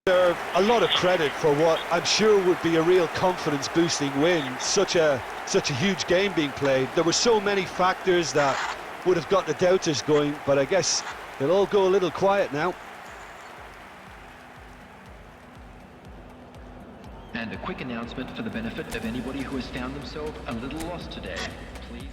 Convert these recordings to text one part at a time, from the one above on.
Deserve a lot of credit for what I'm sure would be a real confidence-boosting win. Such a huge game being played. There were so many factors that would have got the doubters going, but I guess they'll all go a little quiet now. And a quick announcement for the benefit of anybody who has found themselves a little lost today. Please.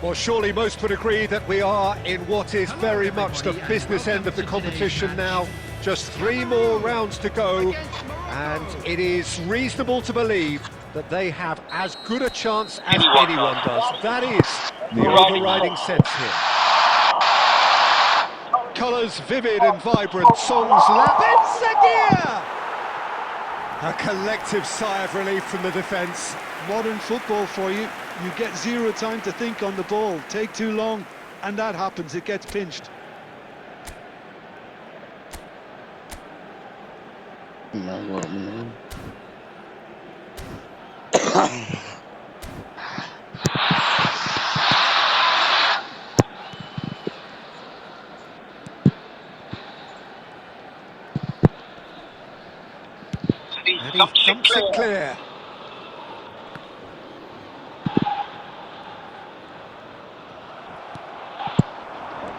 Well, surely most would agree that we are in what is very much the business end of the competition now. Just 3 more rounds to go, and it is reasonable to believe that they have as good a chance as anyone does. That is the overriding sense here. Colours vivid and vibrant, songs loud. Ben-Seghir! A collective sigh of relief from the defence. Modern football for you. You get zero time to think on the ball. Take too long, and that happens. It gets pinched. And he jumps it clear.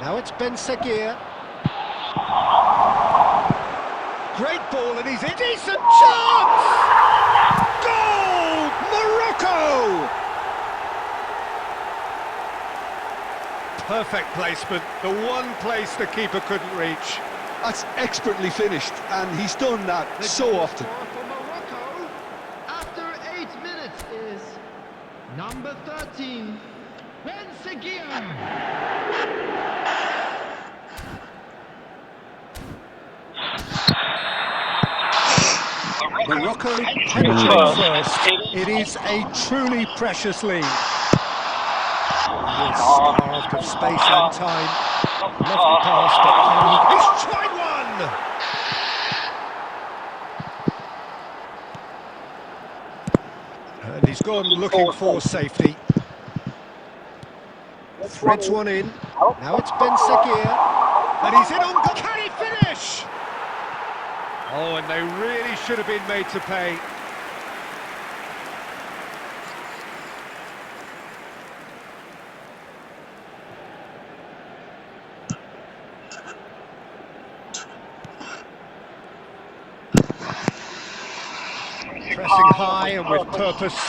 Now it's Ben-Seghir. Great ball, and he's in. Decent chance! Goal! Morocco! Perfect placement, the one place the keeper couldn't reach. That's expertly finished, and he's done that so often. For Morocco, after 8 minutes, is number 13, Ben-Seghir. Morocco penetrate first. It is a truly precious lead. It's starved of space and time. Lovely pass, but he's tried one! And he's gone looking for safety. Threads one in. Now it's Ben-Seghir. And he's in on goal. Can he finish? Oh, and they really should have been made to pay. Pressing high and with purpose.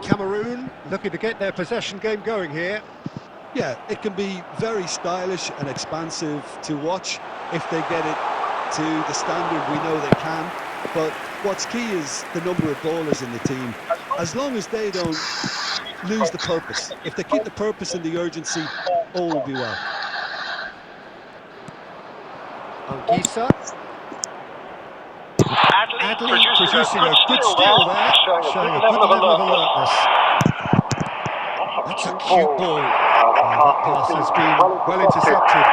Cameroon looking to get their possession game going here. Yeah, it can be very stylish and expansive to watch if they get it to the standard we know they can. But what's key is the number of ballers in the team. As long as they don't lose the purpose, if they keep the purpose and the urgency, all will be well. Anguissa. Adli producing a good steal there, showing a good level of alertness. That's a cute ball. That pass has been well intercepted.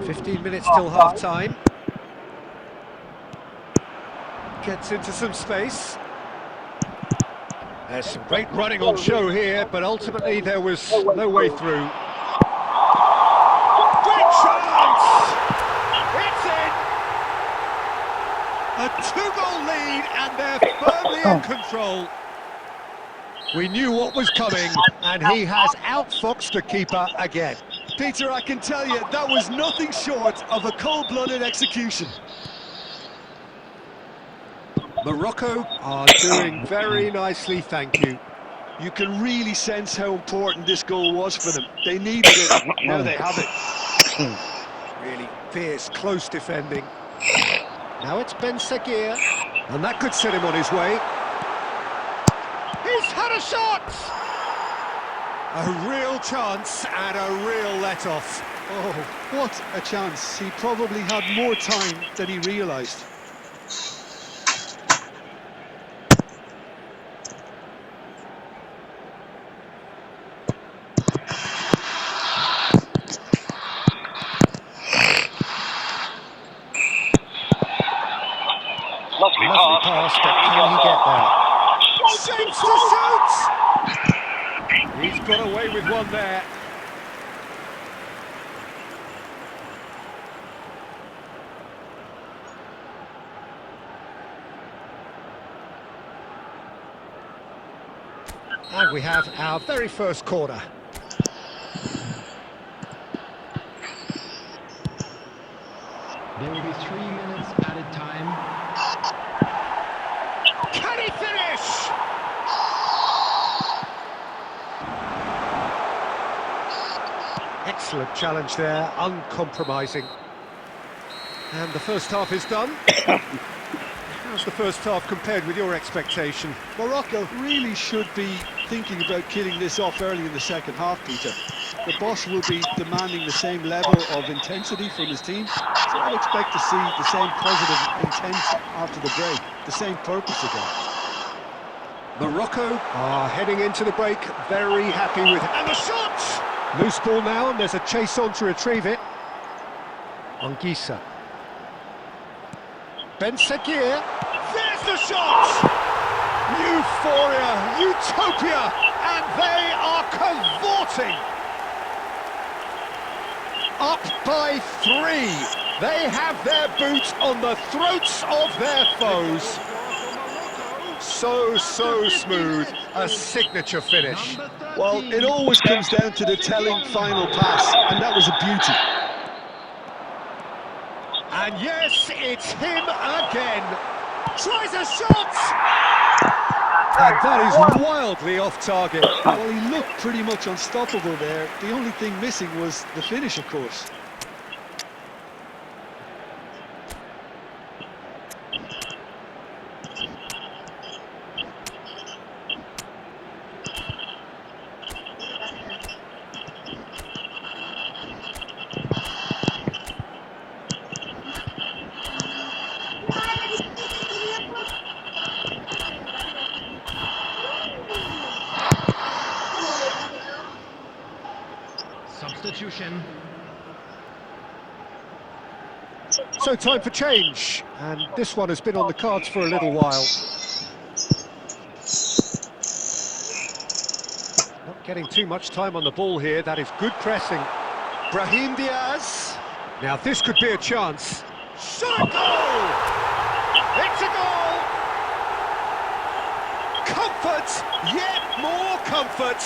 15 minutes till half-time. Gets into some space. There's some great running on show here, but ultimately there was no way through. Great chance! It's in! A 2-goal lead, and they're firmly in control. We knew what was coming, and he has outfoxed the keeper again. Peter, I can tell you, that was nothing short of a cold-blooded execution. Morocco are doing very nicely, thank you. You can really sense how important this goal was for them. They needed it, now they have it. Really fierce, close defending. Now it's Ben Seguir, and that could set him on his way. He's had a shot! A real chance and a real let-off. Oh, what a chance. He probably had more time than he realised. Lovely pass, but can he get there? Shapes to shoot! He's got away with one there. And we have our very first corner. There will be 3 minutes added time. Can he finish? Excellent challenge there, uncompromising. And the first half is done. How's the first half compared with your expectation? Morocco really should be thinking about killing this off early in the second half, Peter. The boss will be demanding the same level of intensity from his team, so I'd expect to see the same positive intent after the break, the same purpose again. Morocco are heading into the break, very happy with it. And the shot! Loose ball now, and there's a chase on to retrieve it. Anguissa. Ben Seguir. There's the shot! Euphoria, utopia, and they are cavorting. Up by 3. They have their boots on the throats of their foes. So smooth, a signature finish. Well, it always comes down to the telling final pass, and that was a beauty. And yes, it's him again. Tries a shot! And that is wildly off target. Well, he looked pretty much unstoppable there. The only thing missing was the finish, of course. Substitution. So time for change, and this one has been on the cards for a little while. Not getting too much time on the ball here, that is good pressing. Brahim Diaz. Now this could be a chance. Shot a goal! It's a goal! Comfort, yet more comfort,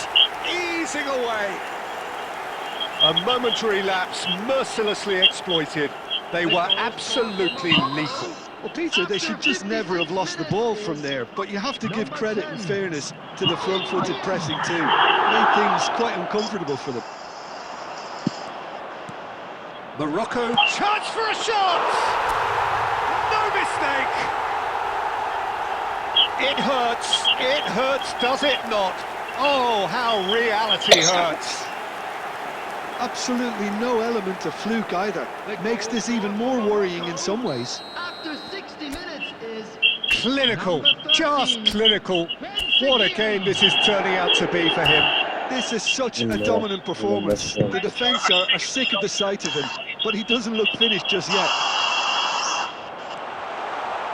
easing away. A momentary lapse, mercilessly exploited. They were absolutely lethal. Well, Peter, they should just never have lost the ball from there, but you have to give credit and fairness to the front-footed pressing too. Made things quite uncomfortable for them. Morocco, chance for a shot! No mistake! It hurts, does it not? Oh, how reality hurts. Absolutely no element of fluke either. It makes this even more worrying in some ways. After 60 minutes is Clinical, number just 13, clinical. Ben What a Seguir. game this is turning out to be for him. This is such a dominant performance. The defence are sick of the sight of him, but he doesn't look finished just yet.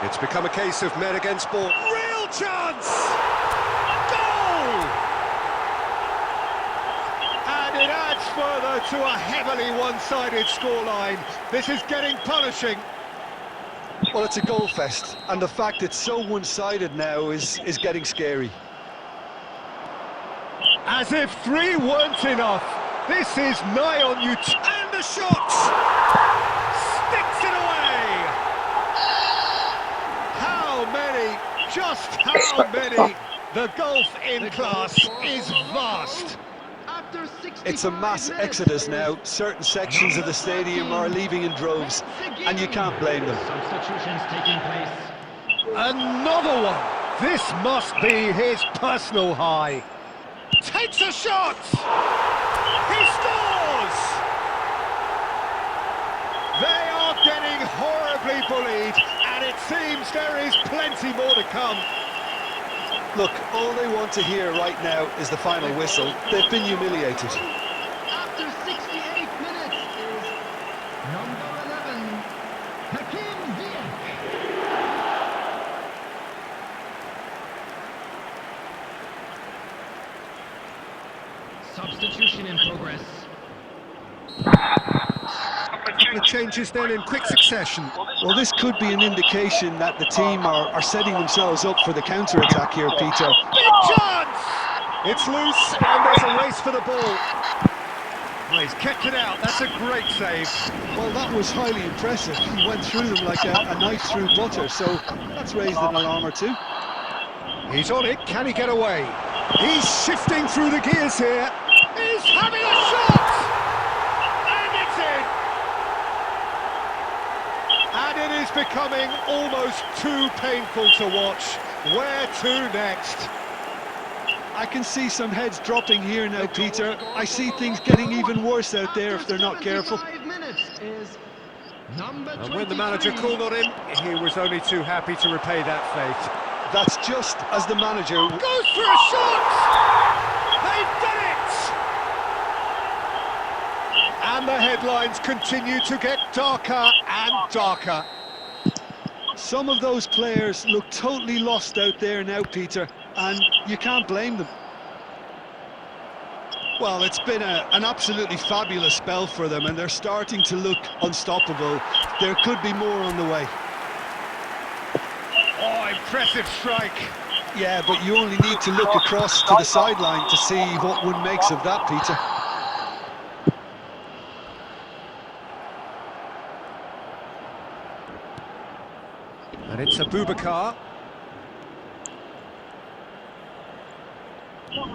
It's become a case of men against ball. Real chance! Goal! And it adds further to a heavily one-sided scoreline. This is getting punishing. Well, it's a goal fest, and the fact it's so one-sided now is getting scary. As if 3 weren't enough, This is nigh on you. And the shot! Sticks it away! How many? Just how many? The gulf in class is vast. After 65 It's a mass minutes, exodus now. Certain sections of the stadium are leaving in droves, and you can't blame them. Substitutions taking place. Another one! This must be his personal high. Takes a shot! He scores! They are getting horribly bullied, and it seems there is plenty more to come. Look, all they want to hear right now is the final whistle. They've been humiliated. After 68 minutes is number 11, Hakim Ziyech. Substitution in progress. The changes then in quick succession. Well, this could be an indication that the team are setting themselves up for the counter-attack here, Peter. Big chance! It's loose, and there's a race for the ball. Well, he's kept it out. That's a great save. Well, that was highly impressive. He went through them like a knife through butter, so that's raised an alarm or two. He's on it. Can he get away? He's shifting through the gears here. He's having a shot! And it's in! And it is becoming almost too painful to watch. Where to next? I can see some heads dropping here now, Peter. I see things getting even worse out there if they're not careful. 75 minutes is number And when the manager 23. called on him, he was only too happy to repay that fate. That's just as the manager... Goes for a shot! They've done it! And the headlines continue to get darker and darker. Some of those players look totally lost out there now, Peter, and you can't blame them. Well, it's been an absolutely fabulous spell for them, and they're starting to look unstoppable. There could be more on the way. Oh, impressive strike. Yeah, but you only need to look across to the sideline to see what one makes of that, Peter. And it's Abubakar.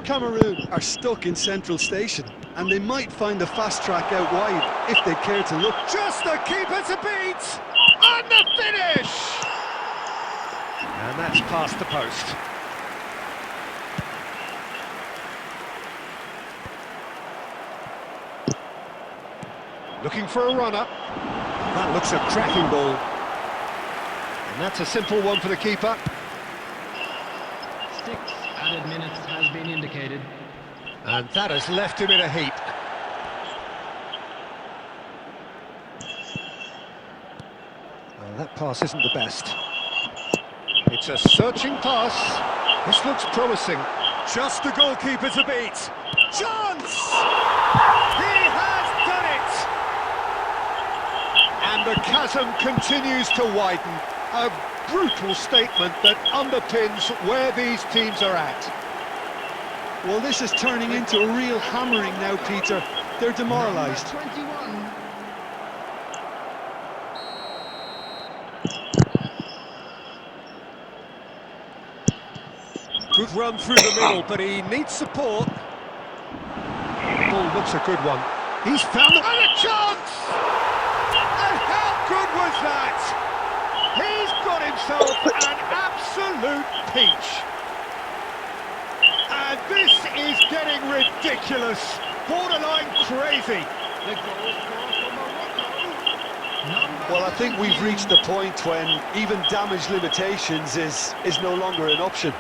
Cameroon are stuck in Central Station, and they might find the fast track out wide if they care to look. Just the keeper to beat! And the finish! And that's past the post. Looking for a runner. That looks a cracking ball. And that's a simple one for the keeper. 6 added minutes has been indicated. And that has left him in a heap. Well, that pass isn't the best. It's a searching pass. This looks promising. Just the goalkeeper to beat. Chance! He has done it! And the chasm continues to widen. A brutal statement that underpins where these teams are at. Well, this is turning into a real hammering now, Peter. They're demoralised. Number 21. Good run through the middle, but he needs support. The ball looks a good one. He's found and a chance! And how good was that? He's got himself an absolute peach. And this is getting ridiculous, borderline crazy. The goal scorer for Morocco. Number Well, I think we've reached the point when even damage limitations is no longer an option.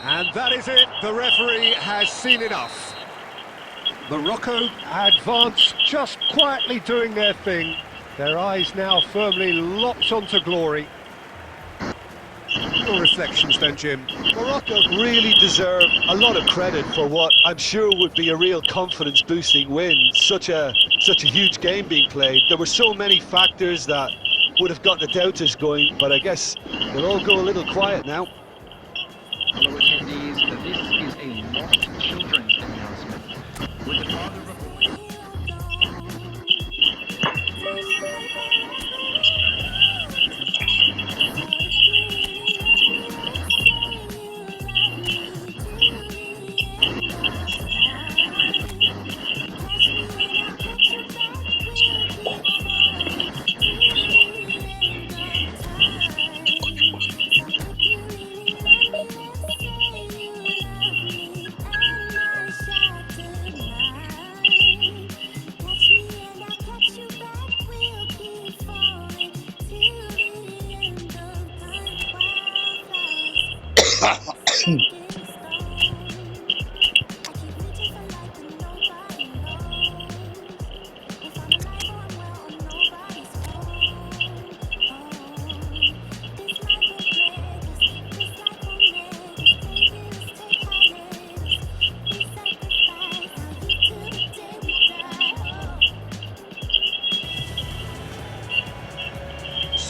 And that is it. The referee has seen enough. Morocco advance, just quietly doing their thing. Their eyes now firmly locked onto glory. Your reflections then, Jim? Morocco really deserve a lot of credit for what I'm sure would be a real confidence-boosting win. Such a huge game being played. There were so many factors that would have got the doubters going, but I guess they'll all go a little quiet now. Hello attendees, this is a lost children's announcement. With the father of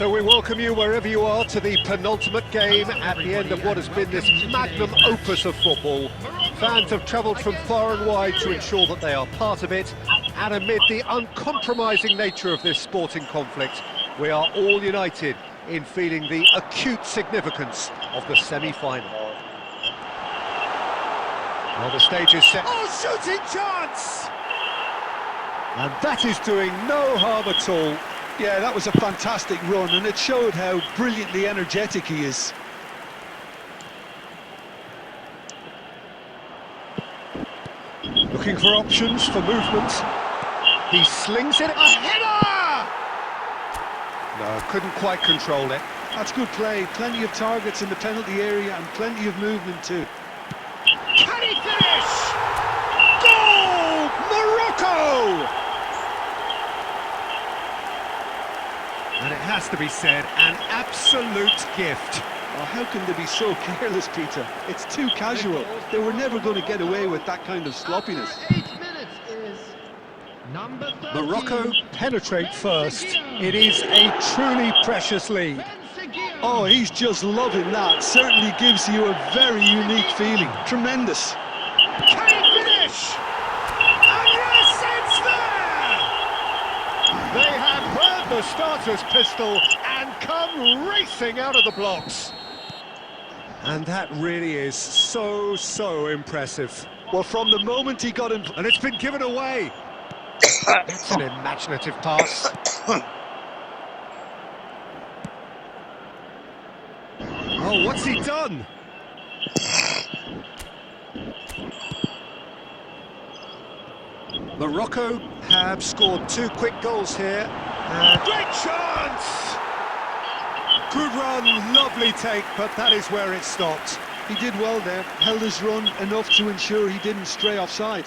So we welcome you wherever you are to the penultimate game at the end of what has been this magnum opus of football. Fans have travelled from far and wide to ensure that they are part of it, and amid the uncompromising nature of this sporting conflict, we are all united in feeling the acute significance of the semi-final. Well, the stage is set. Oh, shooting chance! And that is doing no harm at all. Yeah, that was a fantastic run, and it showed how brilliantly energetic he is. Looking for options for movement. He slings it. A header! No, couldn't quite control it. That's good play. Plenty of targets in the penalty area and plenty of movement too. Can he finish? Goal! Morocco! And it has to be said, an absolute gift. Oh, how can they be so careless, Peter? It's too casual. They were never going to get away with that kind of sloppiness. After 8 minutes is number 13. Morocco penetrate first. It is a truly precious lead. Oh, he's just loving that. Certainly gives you a very unique feeling. Tremendous. Can he finish? And yes, it's there! They have heard the starter's pistol and come racing out of the blocks. And that really is so impressive. Well, from the moment he got him... And it's been given away. It's an imaginative pass. Oh, what's he done? Morocco have scored 2 quick goals here. Great chance! Good run, lovely take, but that is where it stopped. He did well there, held his run enough to ensure he didn't stray offside.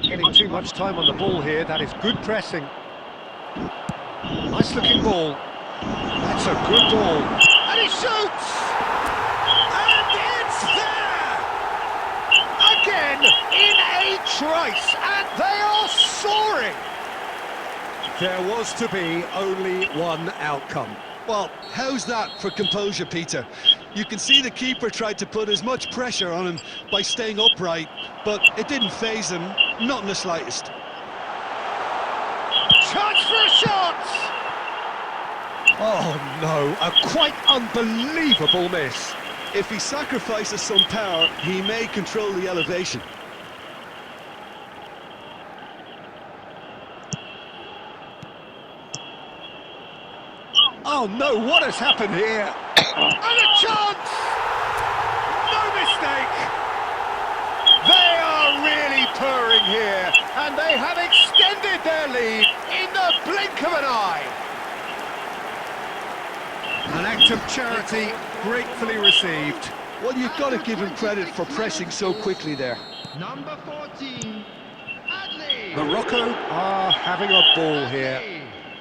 Getting too much time on the ball here. That is good pressing. Nice looking ball. That's a good ball. And he shoots! And it's there! Again in a trice, and they are soaring! There was to be only one outcome. Well, how's that for composure, Peter? You can see the keeper tried to put as much pressure on him by staying upright, but it didn't faze him, not in the slightest. Chance for a shot! Oh no, a quite unbelievable miss. If he sacrifices some power, he may control the elevation. Oh no, what has happened here? And a chance! No mistake! They are really purring here, and they have extended their lead in the blink of an eye. An act of charity gratefully received. Well, you've got to give him credit for pressing so quickly there. Number 14, Adli. Morocco are having a ball here.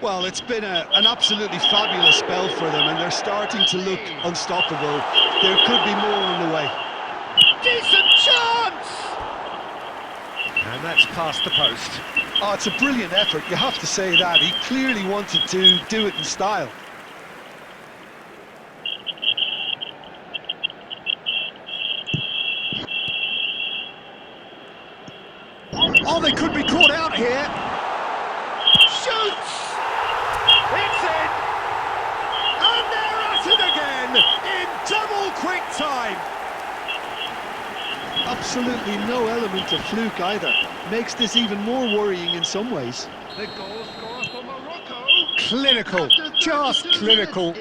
Well, it's been an absolutely fabulous spell for them, and they're starting to look unstoppable. There could be more on the way. Decent chance! And that's past the post. Oh, it's a brilliant effort, you have to say that. He clearly wanted to do it in style. Oh, they could be caught out here. Shoots! It's in! And they're at it again in double quick time. Absolutely no element of fluke either. Makes this even more worrying in some ways. The goal scorer for Morocco. Clinical, just clinical.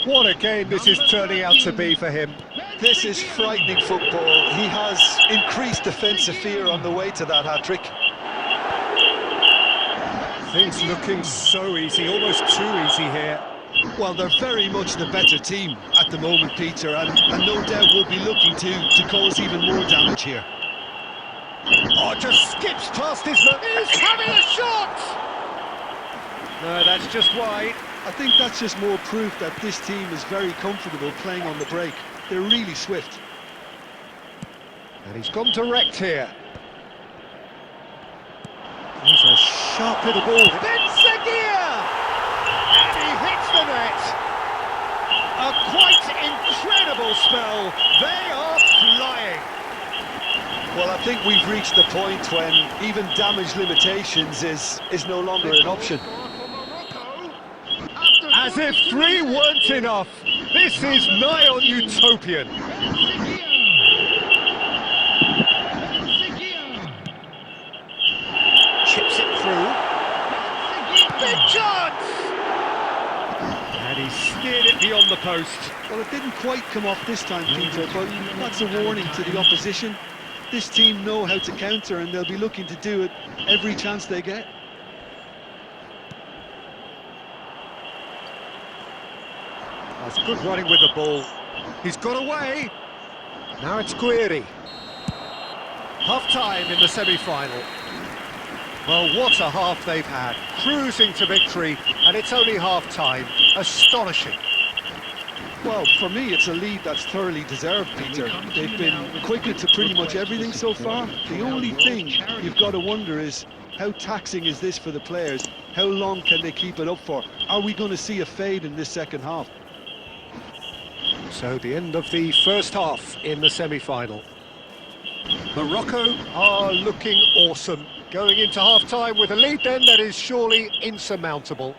What a game this is turning out to be for him. This is frightening football. He has increased defensive fear on the way to that hat-trick. Things looking so easy, almost too easy here. Well, they're very much the better team at the moment, Peter, and no doubt will be looking to cause even more damage here. Oh, just skips past his man. He's having a shot! No, that's just wide. I think that's just more proof that this team is very comfortable playing on the break. They're really swift. And he's gone direct here. He's a sharp little ball. Then Seguir! And he hits the net. A quite incredible spell. They are flying. Well, I think we've reached the point when even damage limitations is no longer an option. As if 3 weren't enough. This is nigh on utopian. Chips it through. Big chance! And he steered it beyond the post. Well, it didn't quite come off this time, Peter, but that's a warning to the opposition. This team know how to counter, and they'll be looking to do it every chance they get. That's good running with the ball. He's got away. Now it's Guiri. Half-time in the semi-final. Well, what a half they've had. Cruising to victory, and it's only half-time. Astonishing. Well, for me, it's a lead that's thoroughly deserved, Peter. They've been quicker to pretty much everything so far. The only thing you've got to wonder is, how taxing is this for the players? How long can they keep it up for? Are we going to see a fade in this second half? So the end of the first half in the semi-final. Morocco are looking awesome. Going into half-time with a lead then that is surely insurmountable.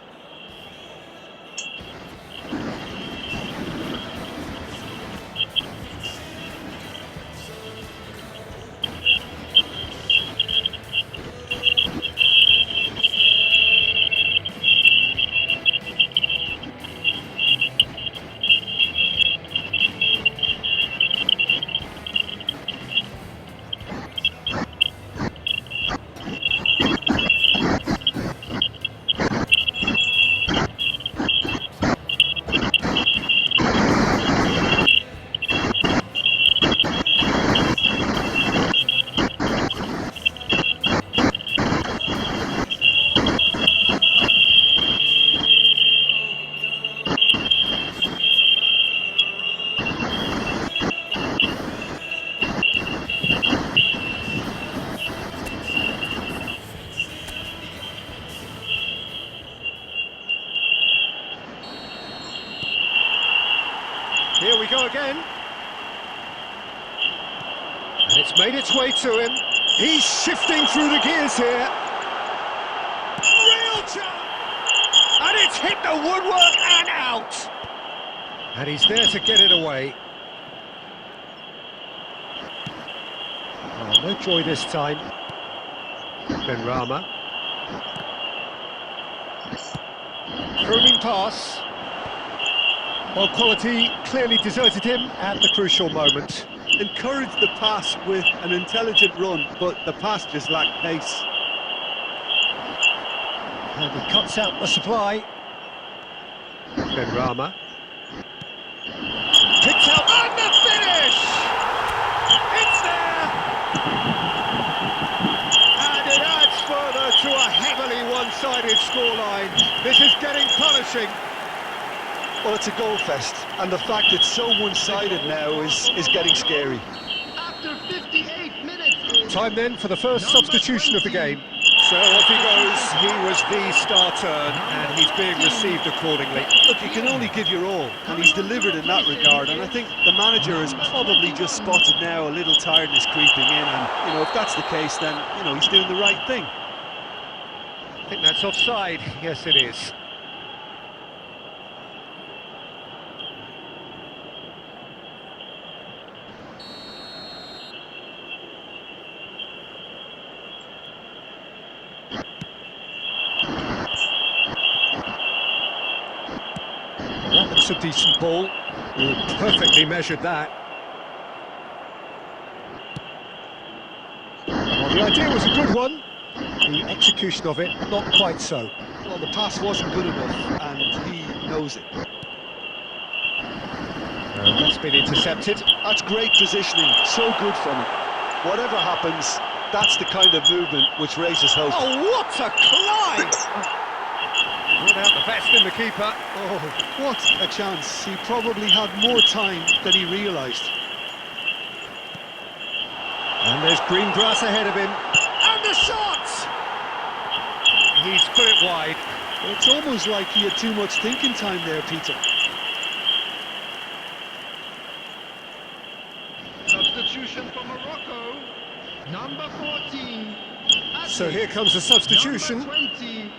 Here we go again. And it's made its way to him. He's shifting through the gears here. Real chance! And it's hit the woodwork and out. And he's there to get it away. Oh, no joy this time. Benrahma. Grooming pass. Well, quality clearly deserted him at the crucial moment. Encouraged the pass with an intelligent run, but the pass just lacked pace. And he cuts out the supply. Benrahma. Picks out and the finish! It's there! And it adds further one-sided scoreline. This is getting punishing. Well, it's a goal fest, and the fact it's so one-sided now is getting scary. After 58 minutes. Time then for the first substitution of the game. So off he goes. He was the star turn, and he's being received accordingly. Look, you can only give your all, and he's delivered in that regard, and I think the manager has probably just spotted now a little tiredness creeping in, and, if that's the case, then, he's doing the right thing. I think that's offside. Yes, it is. That looks a decent ball. Perfectly measured that. Well, the idea was a good one. The execution of it, not quite so. Well, the pass wasn't good enough, and he knows it. That's been intercepted. That's great positioning, so good from him. Whatever happens, that's the kind of movement which raises hope. Oh, what a climb! Without the best in the keeper. Oh, what a chance. He probably had more time than he realised. And there's green grass ahead of him. And the shot! He's put it wide. It's almost like he had too much thinking time there, Peter. Substitution for Morocco. Number 14. So here comes the substitution. Number 20.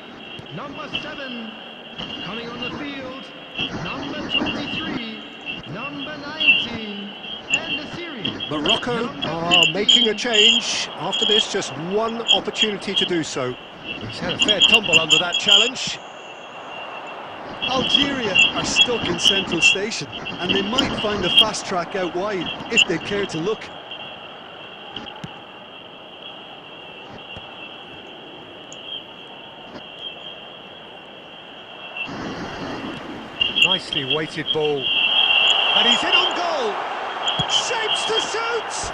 Number 7. Coming on the field. Number 23. Number 19. And the series. Morocco are making a change. After this, just one opportunity to do so. He's had a fair tumble under that challenge. Algeria are stuck in Central Station, and they might find a fast track out wide if they care to look. Nicely weighted ball. And he's in on goal! Shapes to shoot!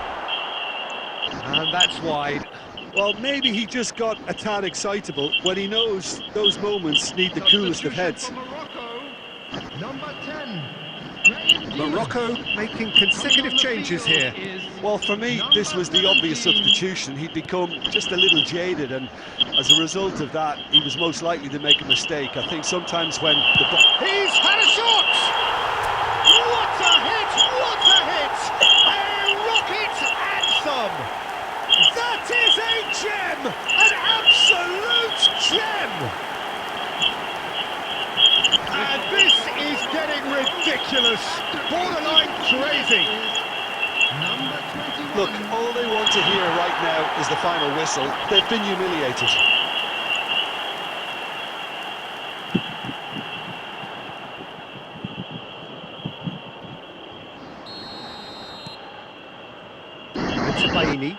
And that's wide. Well, maybe he just got a tad excitable when he knows those moments need the coolest of heads. Number 10. Morocco making consecutive changes here. Well, for me, this was the obvious substitution. He'd become just a little jaded, and as a result of that, he was most likely to make a mistake. I think sometimes when the ball... He's had a shot! What a hit! What a hit! A rocket anthem! That is a gem! An absolute gem! And this is getting ridiculous, borderline crazy. Number 21. Look, all they want to hear right now is the final whistle. They've been humiliated. It's Baini.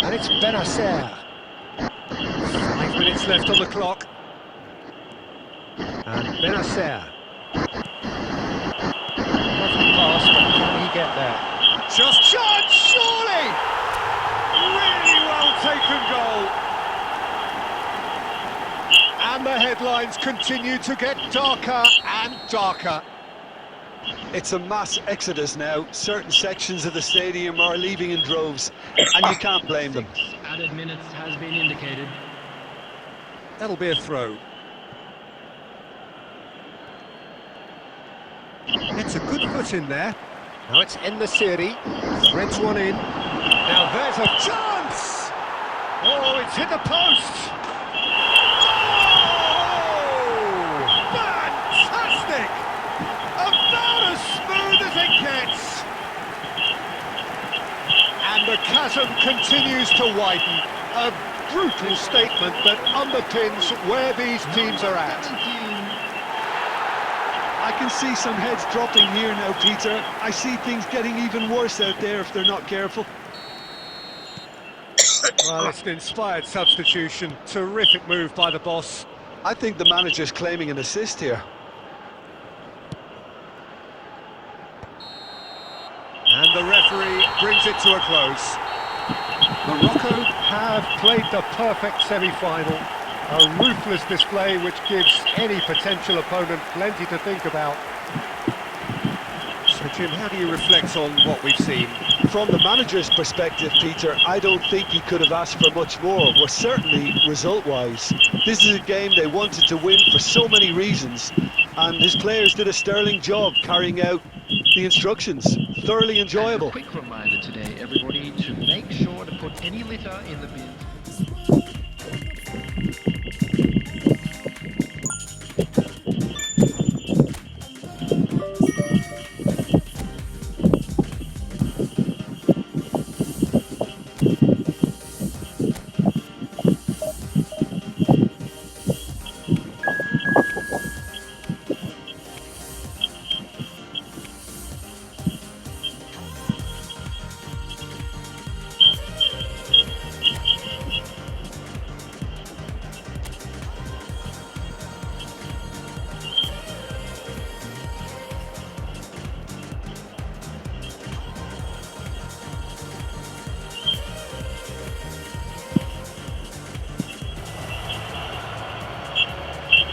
And it's Benacer. 5 minutes left on the clock. And Benacer. Lovely pass, but can he get there? Just shot, surely! Really well taken goal. And the headlines continue to get darker and darker. It's a mass exodus now. Certain sections of the stadium are leaving in droves, and you can't blame them. Added minutes has been indicated. That'll be a throw. It's a good foot in there. Now it's En-Nesyri. Threads one in. Now there's a chance! Oh, it's hit the post! Oh! Fantastic! About as smooth as it gets! And the chasm continues to widen. A brutal statement that underpins where these teams are at. 17. I can see some heads dropping here now, Peter. I see things getting even worse out there if they're not careful. Well, it's an inspired substitution. Terrific move by the boss. I think the manager's claiming an assist here. And the referee brings it to a close. Morocco have played the perfect semi-final. A ruthless display which gives any potential opponent plenty to think about. So Jim, how do you reflect on what we've seen? From the manager's perspective, Peter, I don't think he could have asked for much more. Well, certainly result-wise. This is a game they wanted to win for so many reasons, and his players did a sterling job carrying out the instructions. Thoroughly enjoyable. And a quick reminder today, everybody, to make sure to put any litter in the bin.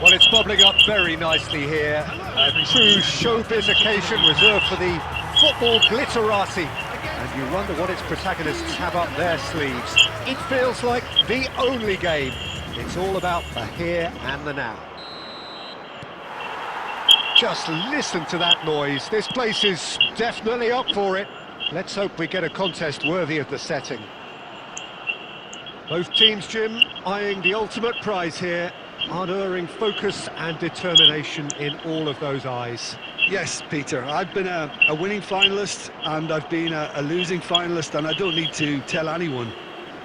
Well, it's bubbling up very nicely here. A true showbiz occasion reserved for the football glitterati. And you wonder what its protagonists have up their sleeves. It feels like the only game. It's all about the here and the now. Just listen to that noise. This place is definitely up for it. Let's hope we get a contest worthy of the setting. Both teams, Jim, eyeing the ultimate prize here. Unerring focus and determination in all of those eyes. Yes, Peter, I've been a winning finalist and I've been a losing finalist, and I don't need to tell anyone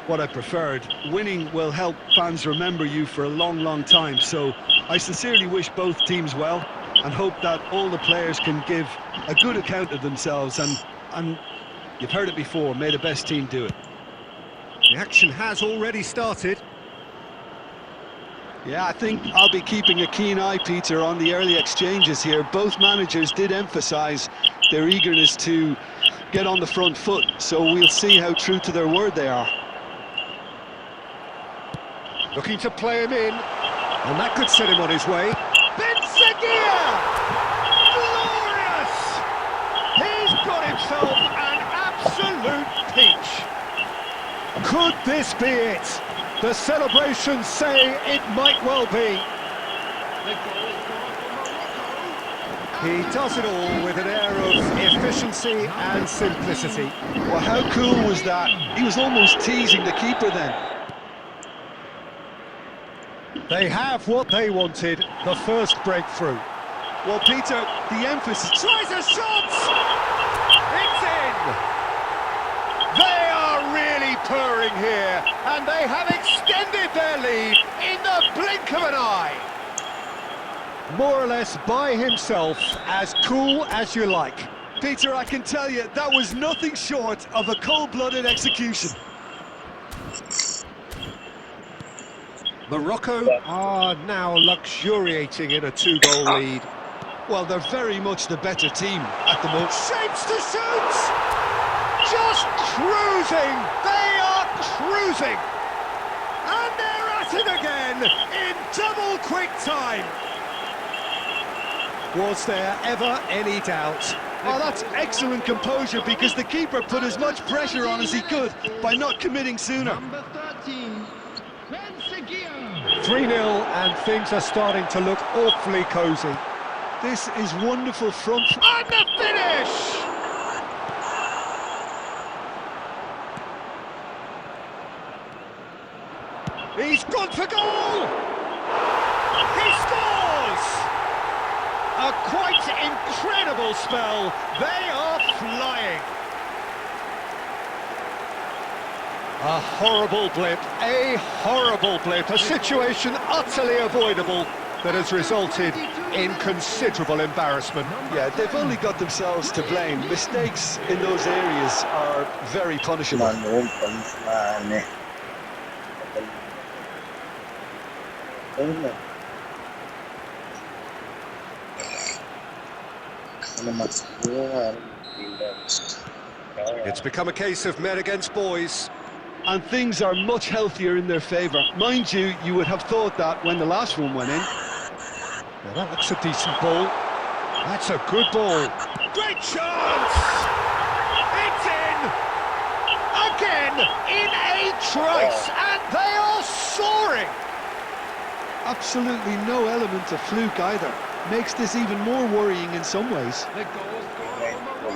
what I preferred. Winning will help fans remember you for a long, long time, so I sincerely wish both teams well and hope that all the players can give a good account of themselves, and you've heard it before, may the best team do it. The action has already started. Yeah, I think I'll be keeping a keen eye, Peter, on the early exchanges here. Both managers did emphasise their eagerness to get on the front foot, so we'll see how true to their word they are. Looking to play him in, and that could set him on his way. Benseguir! Glorious! He's got himself an absolute peach. Could this be it? The celebrations say it might well be. He does it all with an air of efficiency and simplicity. Well, how cool was that? He was almost teasing the keeper then. They have what they wanted, the first breakthrough. Well, Peter, the emphasis... Tries a shot! It's in! They are really purring here, and they have extended their lead in the blink of an eye. More or less by himself, as cool as you like. Peter, I can tell you, that was nothing short of a cold-blooded execution. Morocco are now luxuriating in a two-goal lead. Well, they're very much the better team at the moment. Shapes to shoot! Just cruising! They are cruising! And they're at it again in double quick time! Was there ever any doubt? Oh, that's excellent composure, because the keeper put as much pressure on as he could by not committing sooner. Number 13, Benseguir. 3-0 and things are starting to look awfully cosy. This is wonderful front... And the finish! He's gone for goal! He scores! A quite incredible spell. They are flying. A horrible blip, a situation utterly avoidable that has resulted in considerable embarrassment. Yeah, they've only got themselves to blame. Mistakes in those areas are very punishable. It's become a case of men against boys. and things are much healthier in their favour. Mind you, you would have thought that when the last one went in. Now that looks a decent ball. That's a good ball. Great chance! It's in! Again, in a trice, and they are soaring! Absolutely no element of fluke either. Makes this even more worrying in some ways. The goal scored for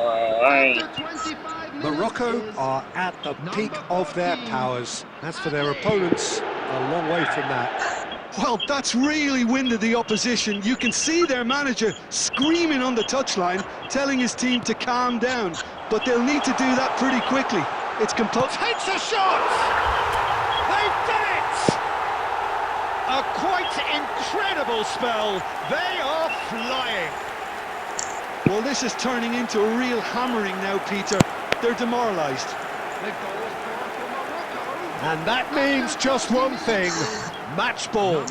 Morocco. After 25 minutes Morocco is are at the peak number of their 14. powers. As for their opponents, a long way from that. Well, that's really winded the opposition. You can see their manager screaming on the touchline, telling his team to calm down. But they'll need to do that pretty quickly. It's composed. Takes a shot! They've done it! A quite incredible spell. They are flying. Well, this is turning into a real hammering now, Peter. They're demoralised. The goal scored for Morocco. And that means just one thing. Match ball.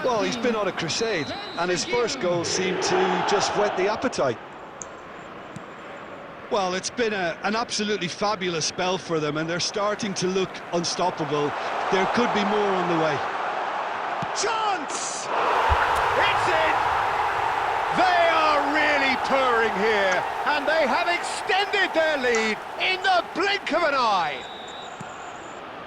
Well, he's been on a crusade, and his first goal seemed to just whet the appetite. Well, it's been an absolutely fabulous spell for them, and they're starting to look unstoppable. There could be more on the way. Chance! It's in! They are really purring here, and they have extended their lead in the blink of an eye.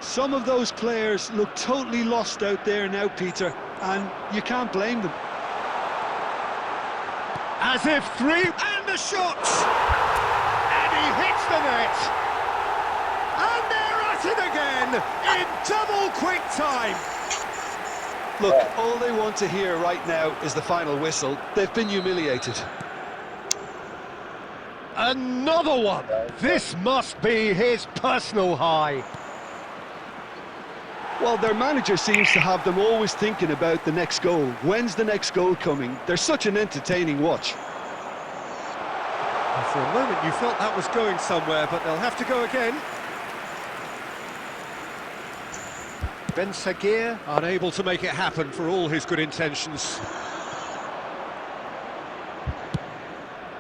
Some of those players look totally lost out there now, Peter, and you can't blame them. As if three... And the shot! And he hits the net! And they're at it again in double quick time! Look, all they want to hear right now is the final whistle. They've been humiliated. Another one! This must be his personal high. Well, their manager seems to have them always thinking about the next goal. When's the next goal coming? They're such an entertaining watch. For a moment you felt that was going somewhere, but they'll have to go again. Ben Sagir unable to make it happen for all his good intentions.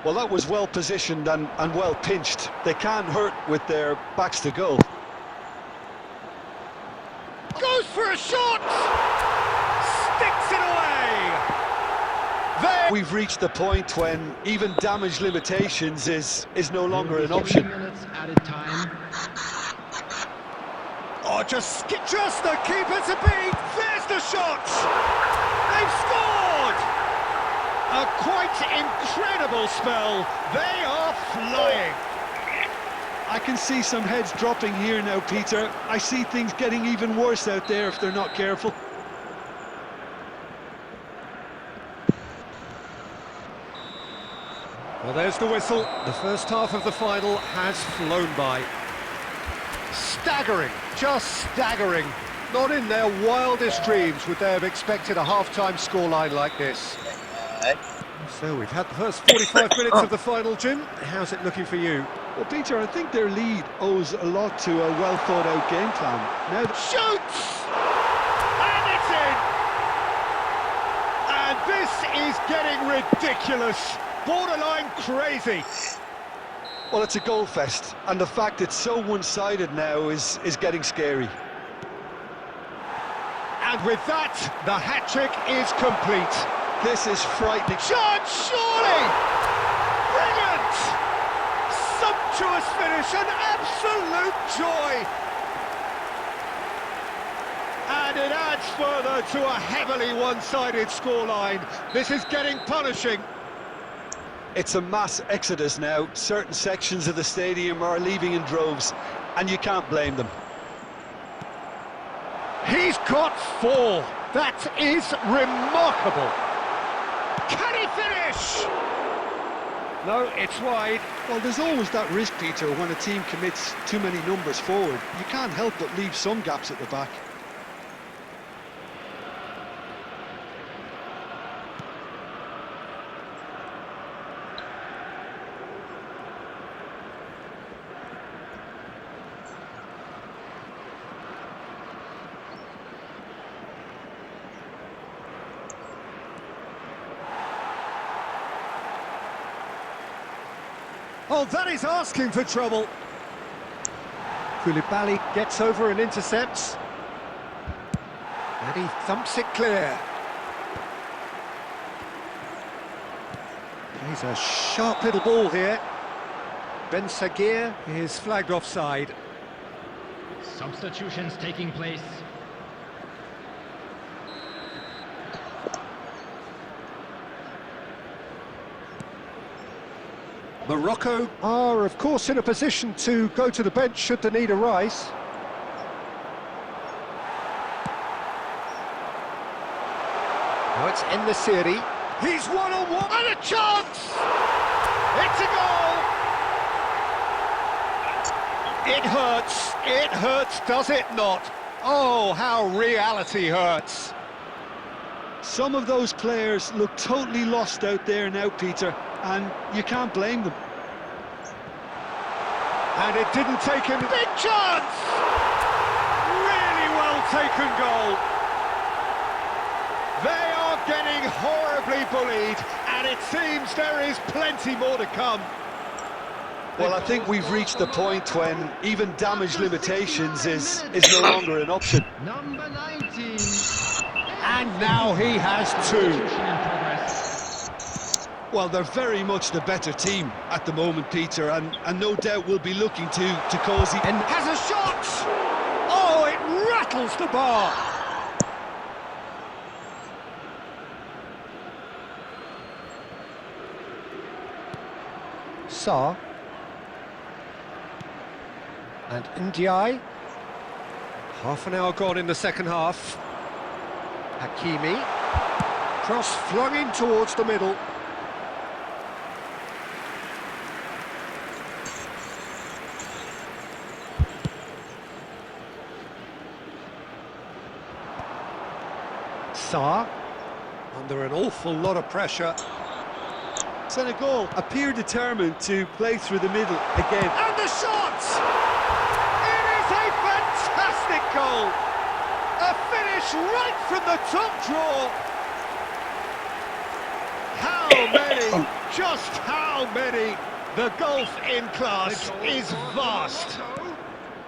Well, that was well positioned and well pinched. They can't hurt with their backs to goal. Goes for a shot! Sticks it away! There! We've reached the point when even damage limitations is no longer an option. 3 minutes added time. Oh, just the keeper to beat! There's the shot! They've scored! A quite incredible spell. They are flying. I can see some heads dropping here now, Peter. I see things getting even worse out there if they're not careful. Well, there's the whistle. The first half of the final has flown by. Staggering, just staggering. Not in their wildest dreams would they have expected a half-time scoreline like this. So we've had the first 45 minutes of the final, Jim. How's it looking for you? Well, Peter, I think their lead owes a lot to a well-thought-out game plan. Now, Shoots! And it's in! And this is getting ridiculous. Borderline crazy. well, it's a goal fest, and the fact it's so one-sided now is getting scary. And with that, the hat-trick is complete. This is frightening. Shot, surely! Brilliant! Sumptuous finish, an absolute joy! And it adds further to a heavily one-sided scoreline. This is getting punishing. It's a mass exodus now. Certain sections of the stadium are leaving in droves, and you can't blame them. He's got 4. That is remarkable. Can he finish? No, it's wide. Well, there's always that risk, Peter, when a team commits too many numbers forward. You can't help but leave some gaps at the back. Oh, that is asking for trouble. Koulibaly gets over and intercepts. And he thumps it clear. He's a sharp little ball here. Ben Sagir is flagged offside. Substitutions taking place. Morocco are, of course, in a position to go to the bench should the need arise. Now it's En-Nesyri. He's one-on-one and a chance! It's a goal! It hurts, does it not? Oh, how reality hurts. Some of those players look totally lost out there now, Peter, and you can't blame them. And it didn't take him. Big chance! Really well taken goal. They are getting horribly bullied, and it seems there is plenty more to come. Well, I think we've reached the point when even damage limitations is no longer an option. Number 19. And now he has two. Substitution in progress. Well, they're very much the better team at the moment, Peter, and no doubt will be looking to cause... And has a shot! Oh, it rattles the bar! Sarr. And Ndiaye. Half an hour gone in the second half. Hakimi. Cross flung in towards the middle. Sarr. Under an awful lot of pressure. Senegal appear determined to play through the middle again. And the shot! It is a fantastic goal! A finish right from the top draw! How many? Just how many? The gulf in class is vast.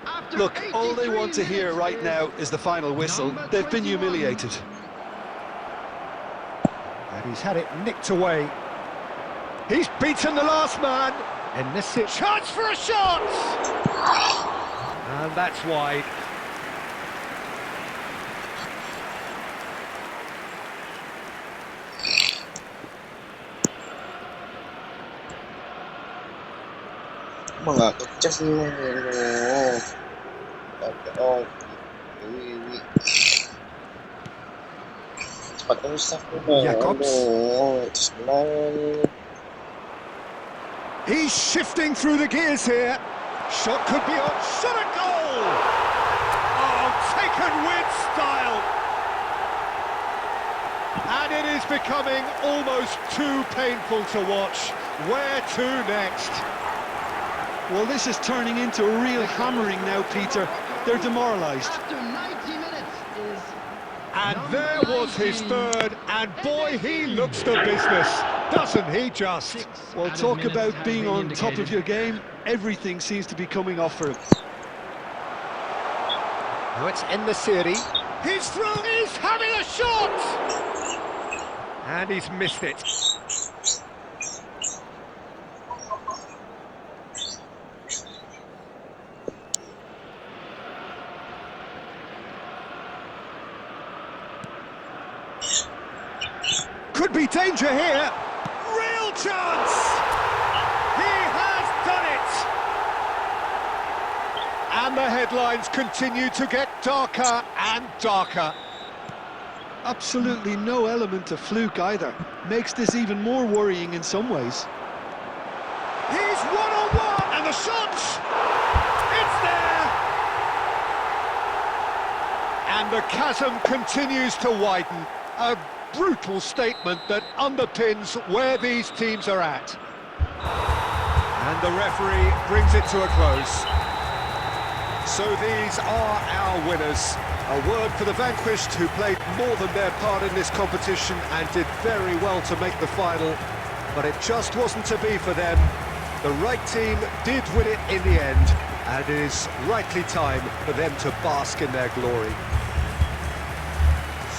After Look, all they want to 83 hear right now is the final whistle. Number They've been 21. humiliated. And he's had it nicked away. He's beaten the last man. And this is chance for a shot! And that's wide. Mga kutsa mo. Oh, cepat usap mo. Jacobs. Terus naman. He's shifting through the gears here. Shot could be on. Shot a goal! Oh, taken with style. And it is becoming almost too painful to watch. Where to next? Well, this is turning into a real hammering now, Peter. They're demoralised. After 90 minutes is... And there was his third, and boy, he looks the business, doesn't he just? 6 Well, added talk minutes about have being been on top of indicated. your game. Everything seems to be coming off for him. Now it's En-Nesyri. He's through, he's having a shot! And he's missed it. Could be danger here. Real chance! He has done it! And the headlines continue to get darker and darker. Absolutely no element of fluke either. Makes this even more worrying in some ways. He's one-on-one, and the shot! It's there! And the chasm continues to widen. A brutal statement that underpins where these teams are at. And the referee brings it to a close. So these are our winners. A word for the vanquished, who played more than their part in this competition and did very well to make the final. But it just wasn't to be for them. The right team did win it in the end, and it is rightly time for them to bask in their glory.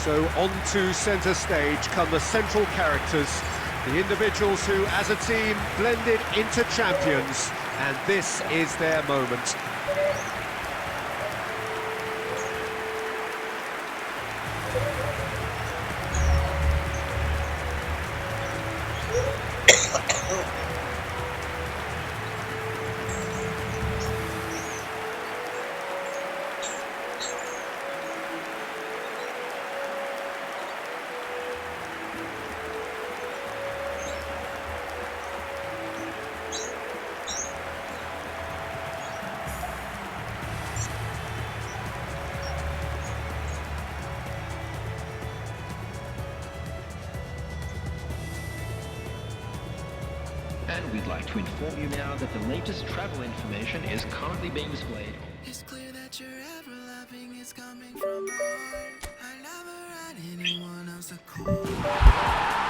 So on to centre stage come the central characters, the individuals who, as a team, blended into champions, and this is their moment. And we'd like to inform you now that the latest travel information is currently being displayed. It's clear that your ever-loving is coming from my heart. I never had anyone else to call.